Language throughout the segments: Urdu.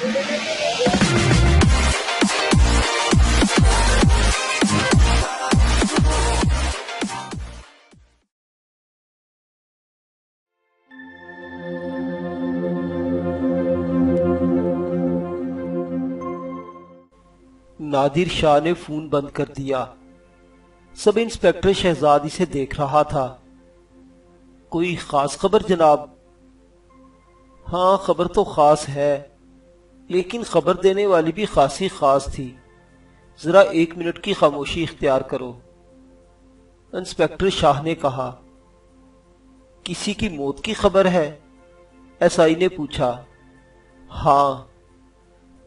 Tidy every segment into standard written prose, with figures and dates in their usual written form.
نادر شاہ نے فون بند کر دیا۔ سب انسپکٹر شہزاد اسے دیکھ رہا تھا۔ کوئی خاص خبر جناب؟ ہاں خبر تو خاص ہے، لیکن خبر دینے والی بھی خاصی خاص تھی۔ ذرا 1 منٹ کی خاموشی اختیار کرو، انسپکٹر شاہ نے کہا۔ کسی کی موت کی خبر ہے؟ ایس آئی نے پوچھا۔ ہاں۔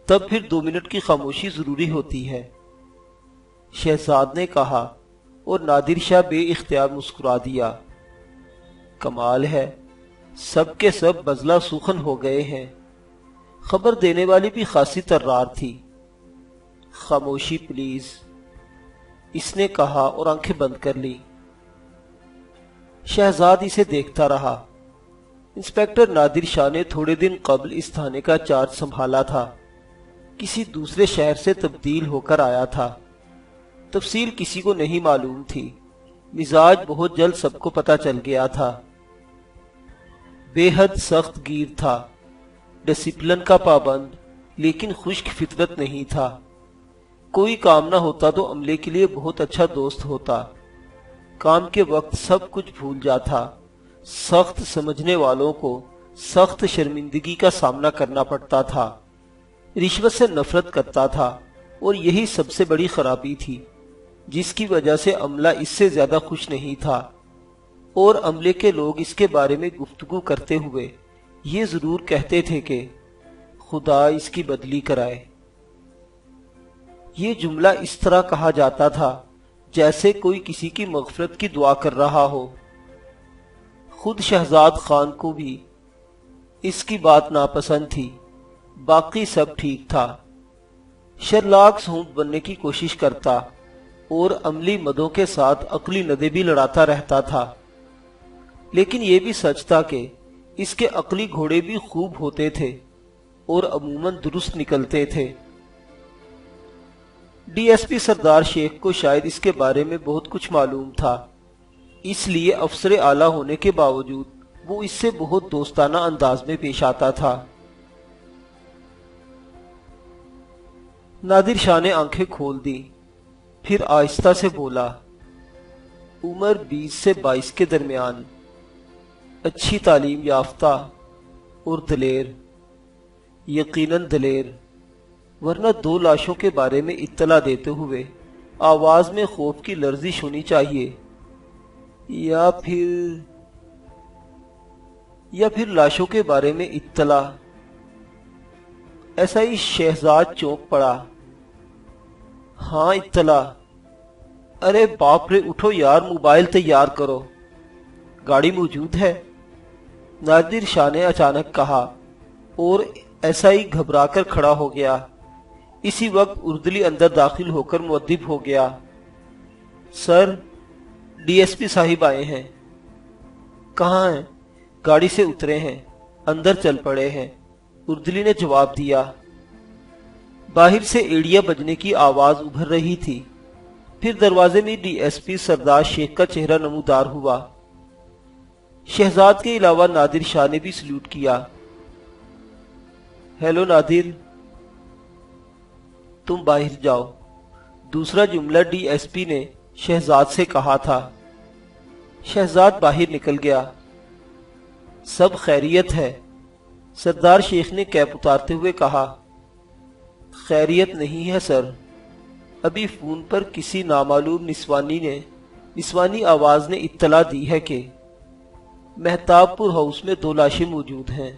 تب پھر 2 منٹ کی خاموشی ضروری ہوتی ہے، شہزاد نے کہا، اور نادر شاہ بے اختیار مسکرا دیا۔ کمال ہے، سب کے سب بزلہ سوخن ہو گئے ہیں۔ خبر دینے والی بھی خاصی ترار تھی۔ خاموشی پلیز، اس نے کہا اور آنکھیں بند کر لی۔ شہزاد اسے دیکھتا رہا۔ انسپکٹر نادر شاہ نے تھوڑے دن قبل اس تھانے کا چارج سنبھالا تھا۔ کسی دوسرے شہر سے تبدیل ہو کر آیا تھا۔ تفصیل کسی کو نہیں معلوم تھی، مزاج بہت جلد سب کو پتہ چل گیا تھا۔ بے حد سخت گیر تھا، ڈسپلن کا پابند، لیکن خشک فطرت نہیں تھا۔ کوئی کام نہ ہوتا تو عملے کے لیے بہت اچھا دوست ہوتا۔ کام کے وقت سب کچھ بھول جاتا۔ سخت سمجھنے والوں کو سخت شرمندگی کا سامنا کرنا پڑتا تھا۔ رشوت سے نفرت کرتا تھا، اور یہی سب سے بڑی خرابی تھی، جس کی وجہ سے عملہ اس سے زیادہ خوش نہیں تھا۔ اور عملے کے لوگ اس کے بارے میں گفتگو کرتے ہوئے یہ ضرور کہتے تھے کہ خدا اس کی بدلی کرائے۔ یہ جملہ اس طرح کہا جاتا تھا جیسے کوئی کسی کی مغفرت کی دعا کر رہا ہو۔ خود شہزاد خان کو بھی اس کی بات ناپسند تھی۔ باقی سب ٹھیک تھا۔ شرلاک ہولمز بننے کی کوشش کرتا اور عملی مدوں کے ساتھ عقلی ندے بھی لڑاتا رہتا تھا، لیکن یہ بھی سچ تھا کہ اس کے عقلی گھوڑے بھی خوب ہوتے تھے اور عموماً درست نکلتے تھے۔ ڈی ایس پی سردار شیخ کو شاید اس کے بارے میں بہت کچھ معلوم تھا، اس لیے افسر اعلیٰ ہونے کے باوجود وہ اس سے بہت دوستانہ انداز میں پیش آتا تھا۔ نادر شاہ نے آنکھیں کھول دی، پھر آہستہ سے بولا، عمر 20 سے 22 کے درمیان، اچھی تعلیم یافتہ اور دلیر، یقیناً دلیر، ورنہ 2 لاشوں کے بارے میں اطلاع دیتے ہوئے آواز میں خوف کی لرزش ہونی چاہیے، یا پھر لاشوں کے بارے میں اطلاع۔ ایسا ہی شہزاد چونک پڑا۔ ہاں اطلاع۔ ارے باپ رے، اٹھو یار، موبائل تیار کرو، گاڑی موجود ہے، نادر شاہ نے اچانک کہا، اور ایسا ہی گھبرا کر کھڑا ہو گیا۔ اسی وقت اردلی اندر داخل ہو کر مؤدب ہو گیا۔ سر، ڈی ایس پی صاحب آئے ہیں۔ کہاں ہیں؟ گاڑی سے اترے ہیں، اندر چل پڑے ہیں، اردلی نے جواب دیا۔ باہر سے ایڑیا بجنے کی آواز ابھر رہی تھی۔ پھر دروازے میں ڈی ایس پی سردار شیخ کا چہرہ نمودار ہوا۔ شہزاد کے علاوہ نادر شاہ نے بھی سلوٹ کیا۔ ہیلو نادر، تم باہر جاؤ، دوسرا جملہ ڈی ایس پی نے شہزاد سے کہا تھا۔ شہزاد باہر نکل گیا۔ سب خیریت ہے؟ سردار شیخ نے کیپ اتارتے ہوئے کہا۔ خیریت نہیں ہے سر، ابھی فون پر کسی نامعلوم نسوانی آواز نے اطلاع دی ہے کہ مہتاب پور ہاؤس میں 2 لاشیں موجود ہیں۔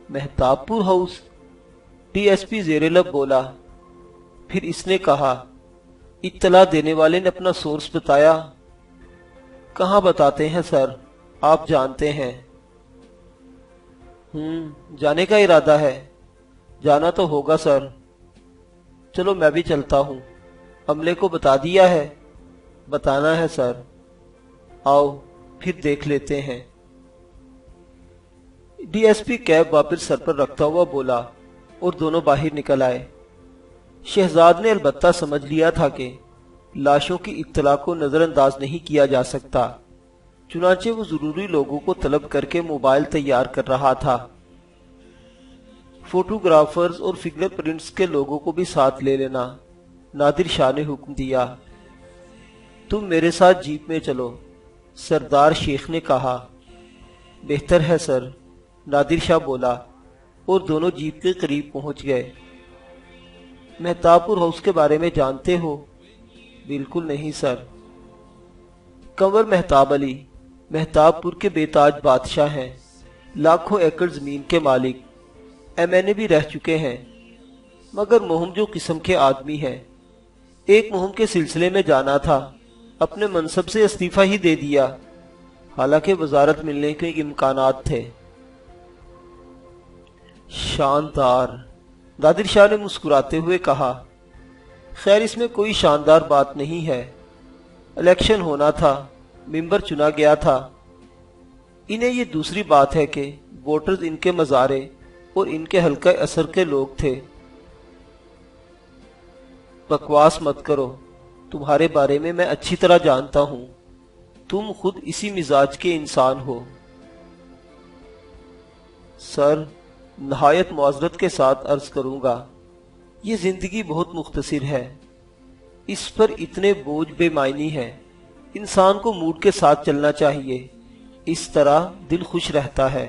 مہتاب پور ہاؤس؟ ڈی ایس پی زیر لب بولا۔ پھر اس نے کہا، اطلاع دینے والے نے اپنا سورس بتایا؟ کہاں بتاتے ہیں سر، آپ جانتے ہیں۔ جانے کا ارادہ ہے؟ جانا تو ہوگا سر۔ چلو میں بھی چلتا ہوں۔ عملے کو بتا دیا ہے؟ بتانا ہے سر۔ آؤ پھر دیکھ لیتے ہیں۔ ڈی ایس پی کیب واپس سر پر رکھتا ہوا بولا، اور دونوں باہر نکل آئے۔ شہزاد نے البتہ سمجھ لیا تھا کہ لاشوں کی اطلاع کو نظر انداز نہیں کیا جا سکتا، چنانچہ وہ ضروری لوگوں کو طلب کر کے موبائل تیار کر رہا تھا۔ فوٹوگرافرز اور فنگر پرنٹس کے لوگوں کو بھی ساتھ لے لینا، نادر شاہ نے حکم دیا۔ تم میرے ساتھ جیپ میں چلو، سردار شیخ نے کہا۔ بہتر ہے سر، نادر شاہ بولا، اور دونوں جیپ کے قریب پہنچ گئے۔ مہتاب پور ہاؤس کے بارے میں جانتے ہو؟ بالکل نہیں سر۔ کنور مہتاب علی مہتاب پور کے بے تاج بادشاہ ہیں، لاکھوں ایکڑ زمین کے مالک، MNA بھی رہ چکے ہیں، مگر مہم جو قسم کے آدمی ہیں۔ ایک مہم کے سلسلے میں جانا تھا، اپنے منصب سے استعفیٰ ہی دے دیا، حالانکہ وزارت ملنے کے امکانات تھے۔ شاندار، نادر شاہ نے مسکراتے ہوئے کہا۔ خیر اس میں کوئی شاندار بات نہیں ہے، الیکشن ہونا تھا، ممبر چنا گیا تھا۔ انہیں یہ دوسری بات ہے کہ ووٹرز ان کے مزارے اور ان کے حلقہ اثر کے لوگ تھے۔ بکواس مت کرو، تمہارے بارے میں اچھی طرح جانتا ہوں، تم خود اسی مزاج کے انسان ہو۔ سر، نہایت معذرت کے ساتھ عرض کروں گا، یہ زندگی بہت مختصر ہے، اس پر اتنے بوجھ بے معنی ہے، انسان کو موڈ کے ساتھ چلنا چاہیے، اس طرح دل خوش رہتا ہے۔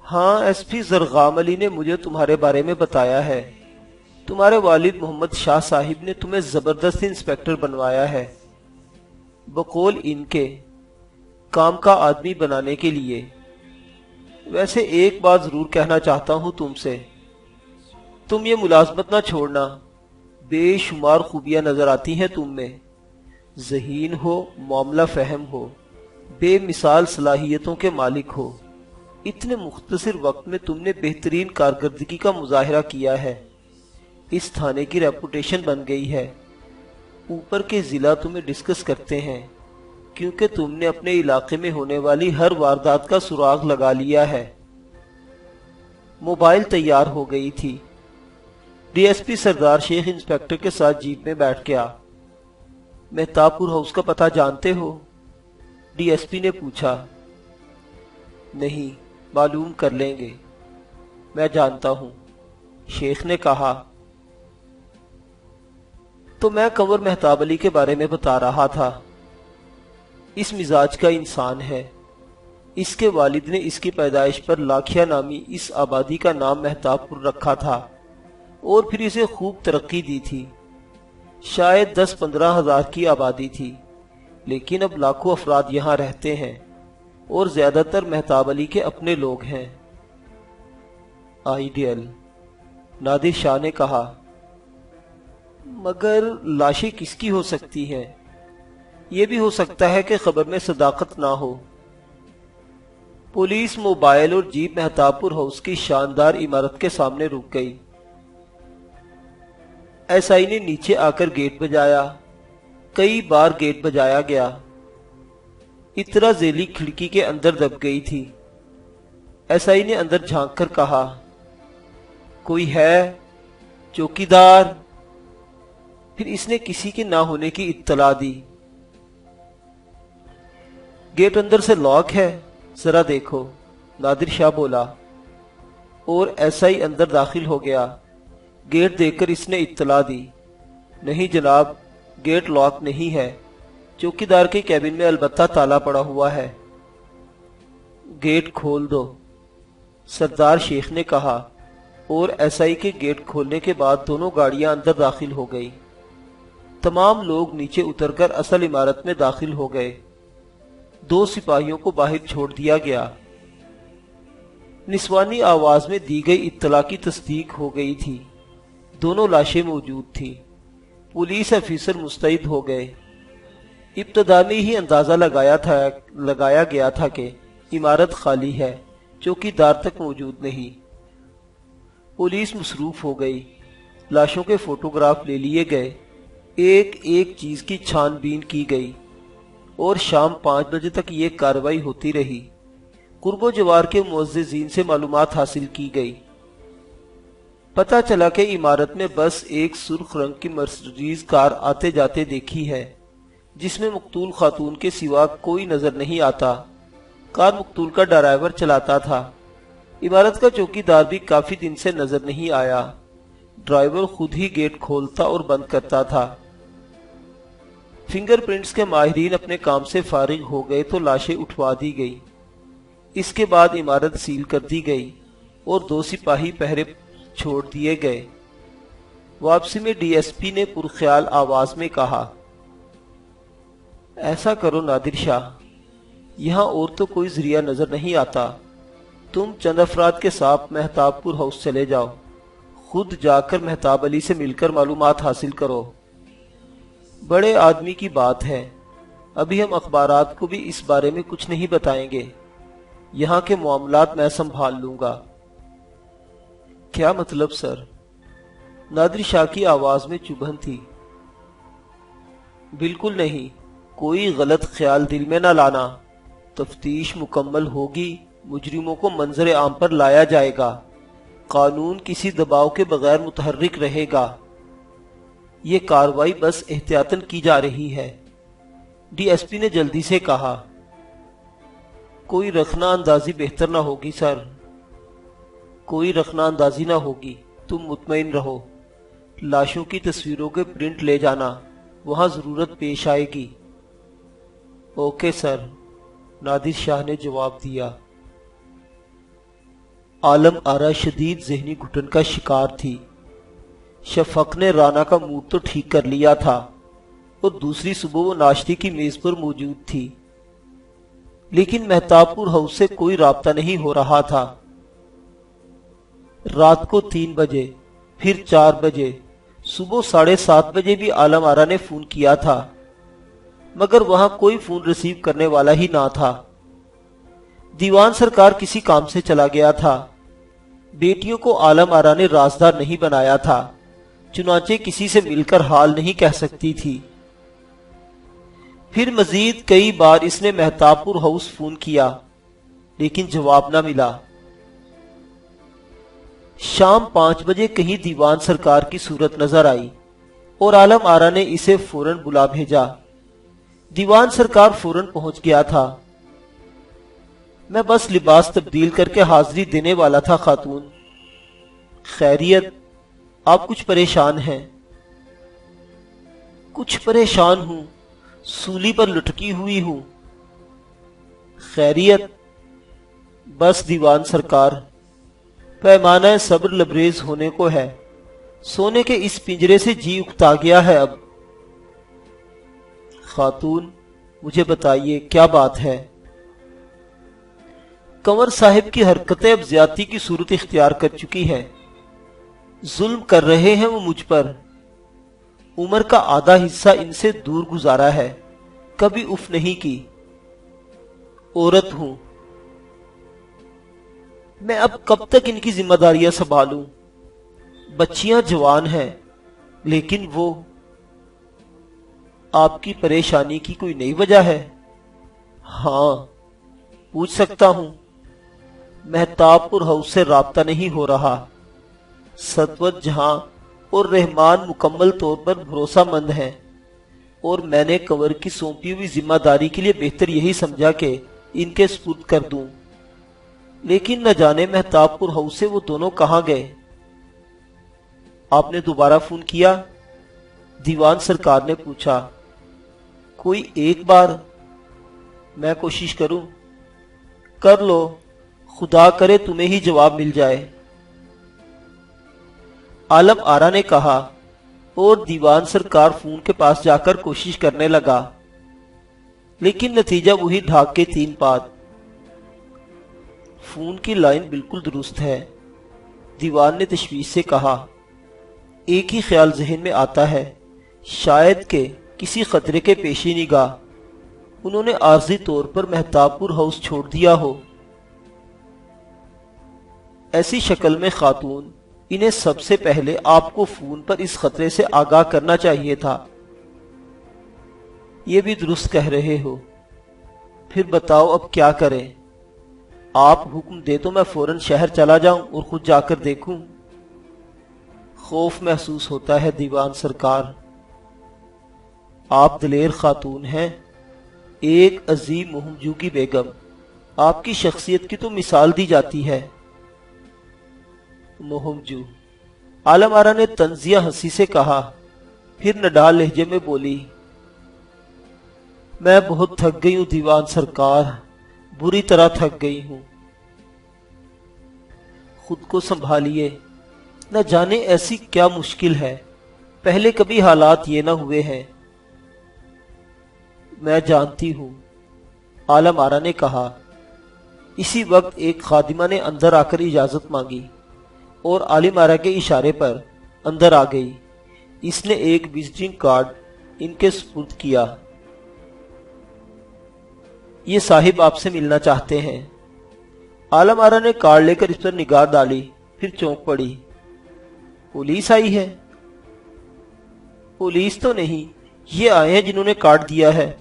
ہاں SP زرغام علی نے مجھے تمہارے بارے میں بتایا ہے، تمہارے والد محمد شاہ صاحب نے تمہیں زبردست انسپیکٹر بنوایا ہے، بقول ان کے کام کا آدمی بنانے کے لیے۔ ویسے ایک بات ضرور کہنا چاہتا ہوں تم سے، تم یہ ملازمت نہ چھوڑنا، بے شمار خوبیاں نظر آتی ہیں تم میں، ذہین ہو، معاملہ فہم ہو، بے مثال صلاحیتوں کے مالک ہو، اتنے مختصر وقت میں تم نے بہترین کارکردگی کا مظاہرہ کیا ہے، اس تھانے کی ریپوٹیشن بن گئی ہے، اوپر کے ضلع تمہیں ڈسکس کرتے ہیں، کیونکہ تم نے اپنے علاقے میں ہونے والی ہر واردات کا سراغ لگا لیا ہے۔ موبائل تیار ہو گئی تھی، DSP سردار شیخ انسپیکٹر کے ساتھ جیپ میں بیٹھ گیا۔ مہتاب پور ہاؤس کا پتہ جانتے ہو؟ DSP نے پوچھا۔ نہیں، معلوم کر لیں گے، میں جانتا ہوں، شیخ نے کہا۔ تو میں کنور مہتاب علی کے بارے میں بتا رہا تھا، اس مزاج کا انسان ہے، اس کے والد نے اس کی پیدائش پر لاکھیا نامی اس آبادی کا نام مہتاب پور رکھا تھا اور پھر اسے خوب ترقی دی تھی۔ شاید 10-15 ہزار کی آبادی تھی، لیکن اب لاکھوں افراد یہاں رہتے ہیں اور زیادہ تر مہتاب علی کے اپنے لوگ ہیں۔ آئیڈیل، نادر شاہ نے کہا۔ مگر لاشیں کس کی ہو سکتی ہیں؟ یہ بھی ہو سکتا ہے کہ خبر میں صداقت نہ ہو۔ پولیس موبائل اور جیپ مہتاب پور ہاؤس کی شاندار عمارت کے سامنے رک گئی۔ SI نے نیچے آ کر گیٹ بجایا، کئی بار گیٹ بجایا گیا۔ اترا ذیلی کھڑکی کے اندر دب گئی تھی۔ SI نے اندر جھانک کر کہا، کوئی ہے؟ چوکیدار؟ پھر اس نے کسی کے نہ ہونے کی اطلاع دی۔ گیٹ اندر سے لاک ہے، ذرا دیکھو، نادر شاہ بولا، اور SI اندر داخل ہو گیا۔ گیٹ دیکھ کر اس نے اطلاع دی، نہیں جناب، گیٹ لاک نہیں ہے، چوکیدار کے کیبن میں البتہ تالا پڑا ہوا ہے۔ گیٹ کھول دو، سردار شیخ نے کہا، اور SI کے گیٹ کھولنے کے بعد دونوں گاڑیاں اندر داخل ہو گئی۔ تمام لوگ نیچے اتر کر اصل عمارت میں داخل ہو گئے۔ 2 سپاہیوں کو باہر چھوڑ دیا گیا۔ نسوانی آواز میں دی گئی اطلاع کی تصدیق ہو گئی تھی، دونوں لاشیں موجود تھیں۔ پولیس افیسر مستعد ہو گئے۔ ابتدا میں ہی اندازہ لگایا گیا تھا کہ عمارت خالی ہے، چوکیدار تک موجود نہیں۔ پولیس مصروف ہو گئی، لاشوں کے فوٹوگراف لے لیے گئے، ایک ایک چیز کی چھان بین کی گئی، اور شام 5 بجے تک یہ کارروائی ہوتی رہی۔ قرب و جوار کے معززین سے معلومات حاصل کی گئی۔ پتہ چلا کہ عمارت میں بس ایک سرخ رنگ کی مرسڈیز کار آتے جاتے دیکھی ہے، جس میں مقتول خاتون کے سوا کوئی نظر نہیں آتا۔ کار مقتول کا ڈرائیور چلاتا تھا۔ عمارت کا چوکیدار بھی کافی دن سے نظر نہیں آیا۔ ڈرائیور خود ہی گیٹ کھولتا اور بند کرتا تھا۔ فنگر پرنٹس کے ماہرین اپنے کام سے فارغ ہو گئے تو لاشیں اٹھوا دی گئی۔ اس کے بعد عمارت سیل کر دی گئی اور 2 سپاہی پہرے چھوڑ دیے گئے۔ واپسی میں ڈی ایس پی نے پرخیال آواز میں کہا، ایسا کرو نادر شاہ، یہاں اور تو کوئی ذریعہ نظر نہیں آتا، تم چند افراد کے ساتھ مہتاب پور ہاؤس چلے جاؤ، خود جا کر مہتاب علی سے مل کر معلومات حاصل کرو۔ بڑے آدمی کی بات ہے، ابھی ہم اخبارات کو بھی اس بارے میں کچھ نہیں بتائیں گے، یہاں کے معاملات میں سنبھال لوں گا۔ کیا مطلب سر؟ نادر شاہ کی آواز میں چبھن تھی۔ بالکل نہیں، کوئی غلط خیال دل میں نہ لانا، تفتیش مکمل ہوگی، مجرموں کو منظر عام پر لایا جائے گا، قانون کسی دباؤ کے بغیر متحرک رہے گا، یہ کارروائی بس احتیاطاً کی جا رہی ہے۔ ڈی ایس پی نے جلدی سے کہا، کوئی رخنہ اندازی بہتر نہ ہوگی سر، کوئی رخنہ اندازی نہ ہوگی، تم مطمئن رہو، لاشوں کی تصویروں کے پرنٹ لے جانا، وہاں ضرورت پیش آئے گی۔ اوکے سر، نادر شاہ نے جواب دیا۔ عالم آرا شدید ذہنی گھٹن کا شکار تھی۔ شفق نے رانا کا موڈ تو ٹھیک کر لیا تھا اور دوسری صبح وہ ناشتے کی میز پر موجود تھی، لیکن مہتاب پور ہاؤس سے کوئی رابطہ نہیں ہو رہا تھا۔ رات کو 3 بجے، پھر 4 بجے، صبح 7:30 بجے بھی عالم آرا نے فون کیا تھا، مگر وہاں کوئی فون ریسیو کرنے والا ہی نہ تھا۔ دیوان سرکار کسی کام سے چلا گیا تھا۔ بیٹیوں کو عالم آرا نے رازدار نہیں بنایا تھا، چنانچہ کسی سے مل کر حال نہیں کہہ سکتی تھی۔ پھر مزید کئی بار اس نے مہتاب پور ہاؤس فون کیا، لیکن جواب نہ ملا۔ شام 5 بجے کہیں دیوان سرکار کی صورت نظر آئی اور عالم آرا نے اسے فوراً بلا بھیجا۔ دیوان سرکار فوراً پہنچ گیا تھا۔ میں بس لباس تبدیل کر کے حاضری دینے والا تھا خاتون۔ خیریت؟ آپ کچھ پریشان ہیں؟ کچھ پریشان ہوں، سولی پر لٹکی ہوئی ہوں۔ خیریت؟ بس دیوان سرکار، پیمانہ صبر لبریز ہونے کو ہے، سونے کے اس پنجرے سے جی اکتا گیا ہے اب۔ خاتون، مجھے بتائیے کیا بات ہے؟ کنور صاحب کی حرکتیں اب زیادتی کی صورت اختیار کر چکی ہے، ظلم کر رہے ہیں وہ مجھ پر۔ عمر کا آدھا حصہ ان سے دور گزارا ہے، کبھی اف نہیں کی۔ عورت ہوں میں، اب کب تک ان کی ذمہ داریاں سنبھالوں؟ بچیاں جوان ہیں، لیکن وہ… آپ کی پریشانی کی کوئی نئی وجہ ہے؟ ہاں، پوچھ سکتا ہوں؟ مہتاب پور ہاؤس سے رابطہ نہیں ہو رہا۔ سطوت جہاں اور رحمان مکمل طور پر بھروسہ مند ہیں، اور میں نے کنور کی سونپی ہوئی ذمہ داری کے لیے بہتر یہی سمجھا کہ ان کے سپرد کر دوں، لیکن نہ جانے مہتاب پور ہاؤس سے وہ دونوں کہاں گئے۔ آپ نے دوبارہ فون کیا؟ دیوان سرکار نے پوچھا۔ کوئی ایک بار؟ میں کوشش کروں؟ کر لو، خدا کرے تمہیں ہی جواب مل جائے۔ عالم آرا نے کہا اور دیوان سرکار فون کے پاس جا کر کوشش کرنے لگا، لیکن نتیجہ وہی ڈھاک کے 3 پات۔ فون کی لائن بالکل درست ہے، دیوان نے تشویش سے کہا۔ ایک ہی خیال ذہن میں آتا ہے، شاید کہ کسی خطرے کے پیش نگاہ انہوں نے عارضی طور پر مہتاب پور ہاؤس چھوڑ دیا ہو۔ ایسی شکل میں خاتون، انہیں سب سے پہلے آپ کو فون پر اس خطرے سے آگاہ کرنا چاہیے تھا۔ یہ بھی درست کہہ رہے ہو۔ پھر بتاؤ اب کیا کریں؟ آپ حکم دے تو میں فوراً شہر چلا جاؤں اور خود جا کر دیکھوں؟ خوف محسوس ہوتا ہے دیوان سرکار۔ آپ دلیر خاتون ہیں، ایک عظیم مہمجو کی بیگم، آپ کی شخصیت کی تو مثال دی جاتی ہے۔ مہمجو، عالم آرا نے طنزیہ ہنسی سے کہا، پھر نڈال لہجے میں بولی، میں بہت تھک گئی ہوں دیوان سرکار، بری طرح تھک گئی ہوں۔ خود کو سنبھالیے، نہ جانے ایسی کیا مشکل ہے، پہلے کبھی حالات یہ نہ ہوئے ہیں۔ میں جانتی ہوں، عالم آرا نے کہا۔ اسی وقت ایک خادمہ نے اندر آ کر اجازت مانگی اور عالم آرا کے اشارے پر اندر آ گئی۔ اس نے ایک وزٹنگ کارڈ ان کے سپرد کیا۔ یہ صاحب آپ سے ملنا چاہتے ہیں۔ عالم آرا نے کارڈ لے کر اس پر نگاہ ڈالی، پھر چونک پڑی۔ پولیس آئی ہے؟ پولیس تو نہیں، یہ آئے ہیں جنہوں نے کارڈ دیا ہے۔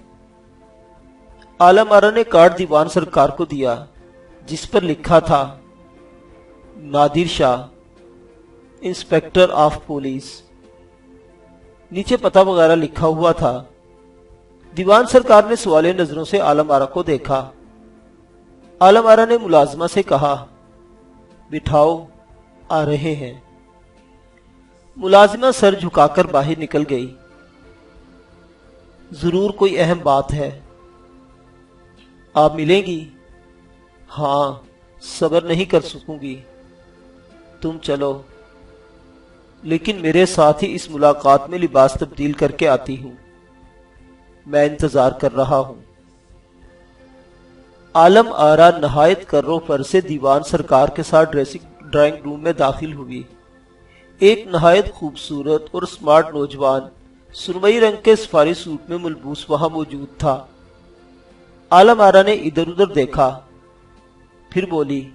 عالم آرا نے کارڈ دیوان سرکار کو دیا، جس پر لکھا تھا نادر شاہ، انسپیکٹر آف پولیس۔ نیچے پتہ وغیرہ لکھا ہوا تھا۔ دیوان سرکار نے سوالیہ نظروں سے عالم آرا کو دیکھا۔ عالم آرا نے ملازمہ سے کہا، بٹھاؤ، آ رہے ہیں۔ ملازمہ سر جھکا کر باہر نکل گئی۔ ضرور کوئی اہم بات ہے۔ آپ ملیں گی؟ ہاں، صبر نہیں کر سکوں گی۔ تم چلو، لیکن میرے ساتھ ہی اس ملاقات میں لباس تبدیل کر کے آتی ہوں۔ میں انتظار کر رہا ہوں۔ عالم آرا نہایت کرو فر سے دیوان سرکار کے ساتھ ڈرائنگ روم میں داخل ہوئی۔ ایک نہایت خوبصورت اور سمارٹ نوجوان سرمئی رنگ کے سفاری سوٹ میں ملبوس وہاں موجود تھا۔ عالم آرا نے ادھر ادھر دیکھا، پھر بولی،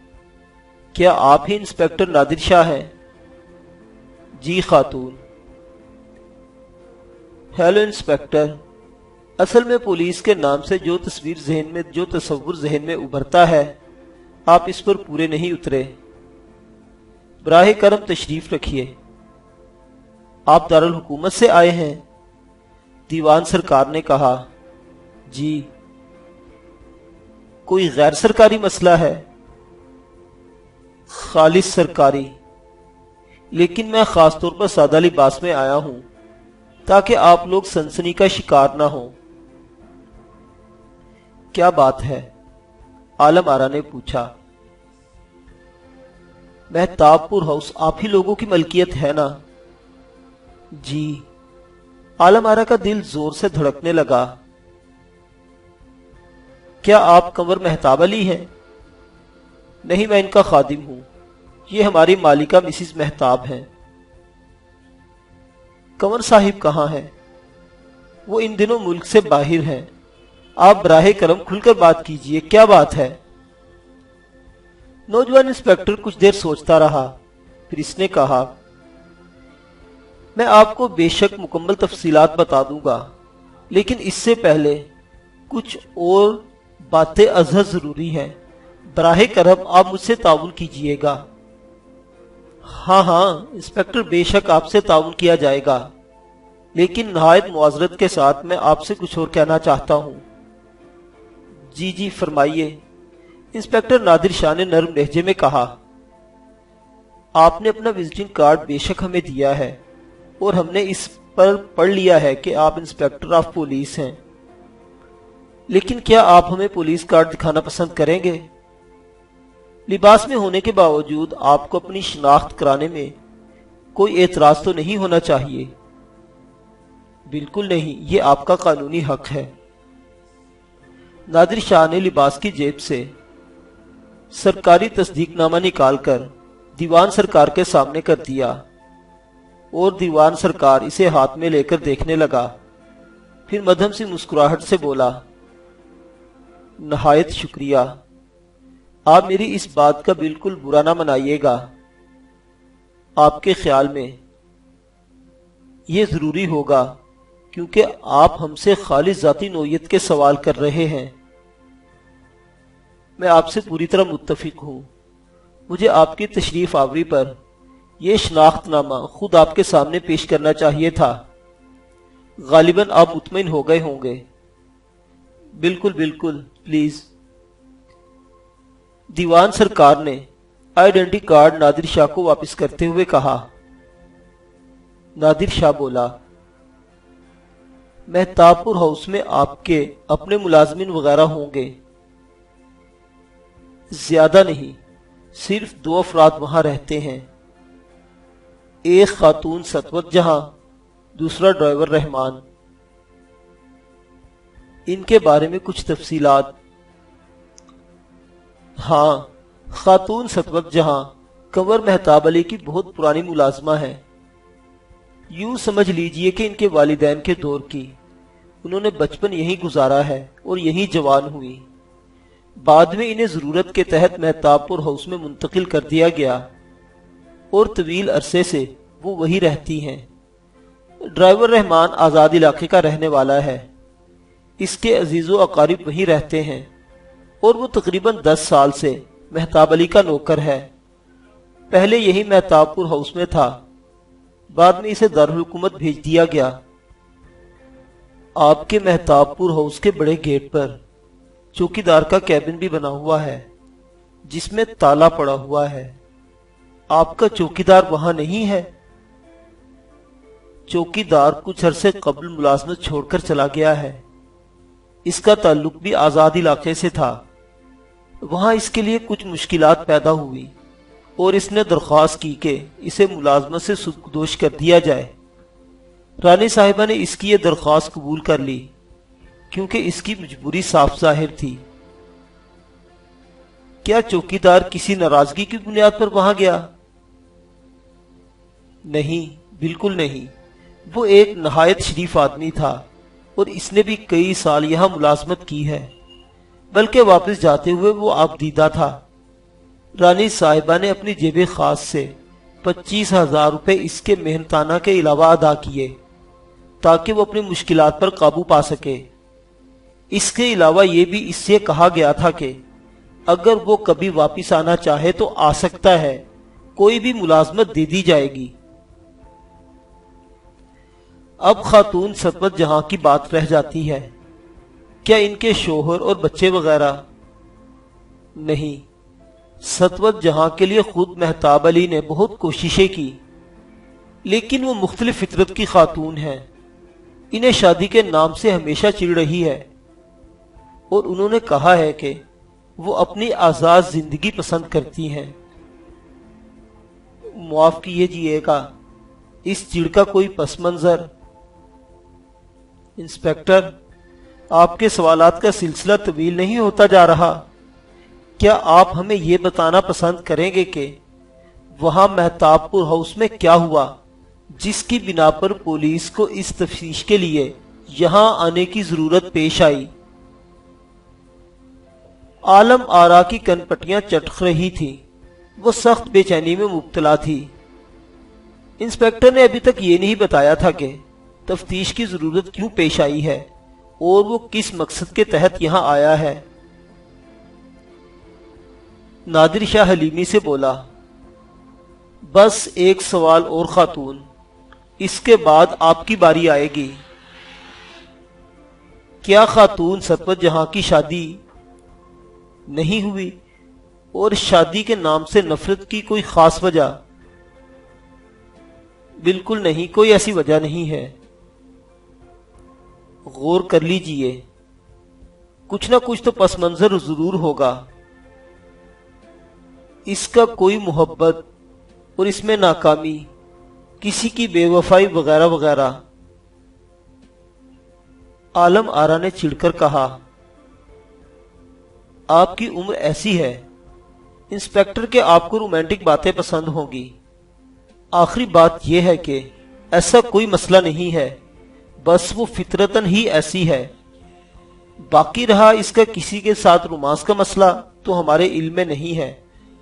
کیا آپ ہی انسپیکٹر نادر شاہ ہیں؟ جی خاتون۔ ہیلو انسپیکٹر، اصل میں پولیس کے نام سے جو تصور ذہن میں ابھرتا ہے، آپ اس پر پورے نہیں اترے۔ براہ کرم تشریف رکھیے۔ آپ دارالحکومت سے آئے ہیں؟ دیوان سرکار نے کہا، جی۔ کوئی غیر سرکاری مسئلہ ہے؟ خالص سرکاری، لیکن میں خاص طور پر سادہ لباس میں آیا ہوں تاکہ آپ لوگ سنسنی کا شکار نہ ہوں۔ کیا بات ہے؟ عالم آرا نے پوچھا۔ مہتاب پور ہاؤس آپ ہی لوگوں کی ملکیت ہے نا؟ جی۔ عالم آرا کا دل زور سے دھڑکنے لگا۔ کیا آپ کنور مہتاب علی ہیں؟ نہیں، میں ان کا خادم ہوں۔ یہ ہماری مالکہ مسز مہتاب ہیں۔ کنور صاحب کہاں ہیں؟ وہ ان دنوں ملک سے باہر ہیں۔ آپ براہ کرم کھل کر بات کیجئے، کیا بات ہے؟ نوجوان انسپیکٹر کچھ دیر سوچتا رہا، پھر اس نے کہا، میں آپ کو بے شک مکمل تفصیلات بتا دوں گا، لیکن اس سے پہلے کچھ اور باتیں ازحد ضروری ہیں۔ براہ کرم آپ مجھ سے تعاون کیجئے گا۔ ہاں ہاں انسپیکٹر، بے شک آپ سے تعاون کیا جائے گا، لیکن نہایت معذرت کے ساتھ میں آپ سے کچھ اور کہنا چاہتا ہوں۔ جی جی فرمائیے، انسپیکٹر نادر شاہ نے نرم لہجے میں کہا۔ آپ نے اپنا وزٹنگ کارڈ بے شک ہمیں دیا ہے اور ہم نے اس پر پڑھ لیا ہے کہ آپ انسپیکٹر آف پولیس ہیں، لیکن کیا آپ ہمیں پولیس کارڈ دکھانا پسند کریں گے؟ لباس میں ہونے کے باوجود آپ کو اپنی شناخت کرانے میں کوئی اعتراض تو نہیں ہونا چاہیے۔ بالکل نہیں، یہ آپ کا قانونی حق ہے۔ نادر شاہ نے لباس کی جیب سے سرکاری تصدیق نامہ نکال کر دیوان سرکار کے سامنے کر دیا اور دیوان سرکار اسے ہاتھ میں لے کر دیکھنے لگا، پھر مدھم سی مسکراہٹ سے بولا، نہایت شکریہ، آپ میری اس بات کا بالکل برا نہ منائیے گا۔ آپ کے خیال میں یہ ضروری ہوگا کیونکہ آپ ہم سے خالص ذاتی نوعیت کے سوال کر رہے ہیں۔ میں آپ سے پوری طرح متفق ہوں۔ مجھے آپ کی تشریف آوری پر یہ شناخت نامہ خود آپ کے سامنے پیش کرنا چاہیے تھا۔ غالباً آپ مطمئن ہو گئے ہوں گے۔ بالکل بالکل، پلیز۔ دیوان سرکار نے آئیڈینٹی کارڈ نادر شاہ کو واپس کرتے ہوئے کہا۔ نادر شاہ بولا، مہتاب پور ہاؤس میں آپ کے اپنے ملازمین وغیرہ ہوں گے؟ زیادہ نہیں، صرف 2 افراد وہاں رہتے ہیں، ایک خاتون سطوت جہاں، دوسرا ڈرائیور رحمان۔ ان کے بارے میں کچھ تفصیلات؟ ہاں، خاتون سطوت جہاں کنور مہتاب علی کی بہت پرانی ملازمہ ہے۔ یوں سمجھ لیجئے کہ ان کے والدین کے دور کی، انہوں نے بچپن یہیں گزارا ہے اور یہیں جوان ہوئی۔ بعد میں انہیں ضرورت کے تحت مہتاب پور ہاؤس میں منتقل کر دیا گیا اور طویل عرصے سے وہ وہی رہتی ہیں۔ ڈرائیور رحمان آزاد علاقے کا رہنے والا ہے، اس کے عزیز و اقارب وہی رہتے ہیں اور وہ تقریباً 10 سال سے مہتاب علی کا نوکر ہے۔ پہلے یہی مہتاب پور ہاؤس میں تھا، بعد میں اسے دارالحکومت بھیج دیا گیا۔ آپ کے مہتاب پور ہاؤس کے بڑے گیٹ پر چوکیدار کا کیبن بھی بنا ہوا ہے جس میں تالا پڑا ہوا ہے۔ آپ کا چوکیدار وہاں نہیں ہے؟ چوکیدار کچھ عرصے قبل ملازمت چھوڑ کر چلا گیا ہے۔ اس کا تعلق بھی آزاد علاقے سے تھا۔ وہاں اس کے لیے کچھ مشکلات پیدا ہوئی اور اس نے درخواست کی کہ اسے ملازمت سے سودکدوش کر دیا جائے۔ رانی صاحبہ نے اس کی یہ درخواست قبول کر لی کیونکہ اس کی مجبوری صاف ظاہر تھی۔ کیا چوکیدار کسی ناراضگی کی بنیاد پر وہاں گیا؟ نہیں، بالکل نہیں۔ وہ ایک نہایت شریف آدمی تھا اور اس نے بھی کئی سال یہاں ملازمت کی ہے، بلکہ واپس جاتے ہوئے وہ آبدیدہ تھا۔ رانی صاحبہ نے اپنی جیب خاص سے 25,000 روپے اس کے محنتانہ کے علاوہ ادا کیے تاکہ وہ اپنی مشکلات پر قابو پا سکے۔ اس کے علاوہ یہ بھی اس سے کہا گیا تھا کہ اگر وہ کبھی واپس آنا چاہے تو آ سکتا ہے، کوئی بھی ملازمت دے دی جائے گی۔ اب خاتون سطوت جہاں کی بات رہ جاتی ہے۔ کیا ان کے شوہر اور بچے وغیرہ؟ نہیں، سطوت جہاں کے لیے خود مہتاب علی نے بہت کوششیں کی، لیکن وہ مختلف فطرت کی خاتون ہیں، انہیں شادی کے نام سے ہمیشہ چڑ رہی ہے اور انہوں نے کہا ہے کہ وہ اپنی آزاد زندگی پسند کرتی ہیں۔ معاف کیجیے گا، اس چڑ کا کوئی پس منظر؟ انسپکٹر، آپ کے سوالات کا سلسلہ طویل نہیں ہوتا جا رہا۔ کیا آپ ہمیں یہ بتانا پسند کریں گے کہ وہاں مہتاب پور ہاؤس میں کیا ہوا جس کی بنا پر پولیس کو اس تفتیش کے لیے یہاں آنے کی ضرورت پیش آئی؟ عالم آرا کی کن پٹیاں چٹخ رہی تھی، وہ سخت بے چینی میں مبتلا تھی۔ انسپکٹر نے ابھی تک یہ نہیں بتایا تھا کہ تفتیش کی ضرورت کیوں پیش آئی ہے اور وہ کس مقصد کے تحت یہاں آیا ہے۔ نادر شاہ حلیمی سے بولا، بس ایک سوال اور خاتون، اس کے بعد آپ کی باری آئے گی۔ کیا خاتون سطوت جہاں کی شادی نہیں ہوئی اور شادی کے نام سے نفرت کی کوئی خاص وجہ؟ بالکل نہیں، کوئی ایسی وجہ نہیں ہے۔ غور کر لیجئے، کچھ نہ کچھ تو پس منظر ضرور ہوگا۔ اس کا کوئی محبت اور اس میں ناکامی، کسی کی بے وفائی وغیرہ وغیرہ۔ عالم آرا نے چڑھ کر کہا، آپ کی عمر ایسی ہے انسپکٹر کہ آپ کو رومانٹک باتیں پسند ہوں گی۔ آخری بات یہ ہے کہ ایسا کوئی مسئلہ نہیں ہے، بس وہ فطرتاً ہی ایسی ہے۔ باقی رہا اس کا کسی کے ساتھ رومانس کا مسئلہ تو ہمارے علم میں نہیں ہے،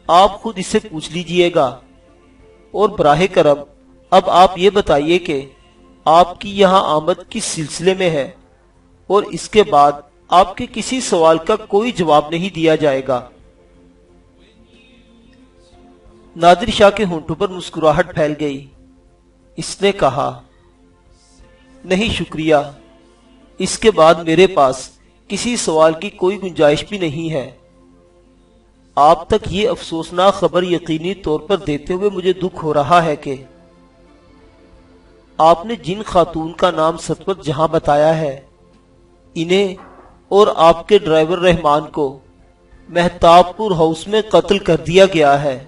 آپ خود اس سے پوچھ لیجئے گا۔ اور براہ کرم اب آپ یہ بتائیے کہ آپ کی یہاں آمد کس سلسلے میں ہے، اور اس کے بعد آپ کے کسی سوال کا کوئی جواب نہیں دیا جائے گا۔ نادر شاہ کے ہونٹوں پر مسکراہٹ پھیل گئی۔ اس نے کہا، نہیں شکریہ، اس کے بعد میرے پاس کسی سوال کی کوئی گنجائش بھی نہیں ہے۔ آپ تک یہ افسوسناک خبر یقینی طور پر دیتے ہوئے مجھے دکھ ہو رہا ہے کہ آپ نے جن خاتون کا نام سطوت جہاں بتایا ہے، انہیں اور آپ کے ڈرائیور رحمان کو مہتاب پور ہاؤس میں قتل کر دیا گیا ہے۔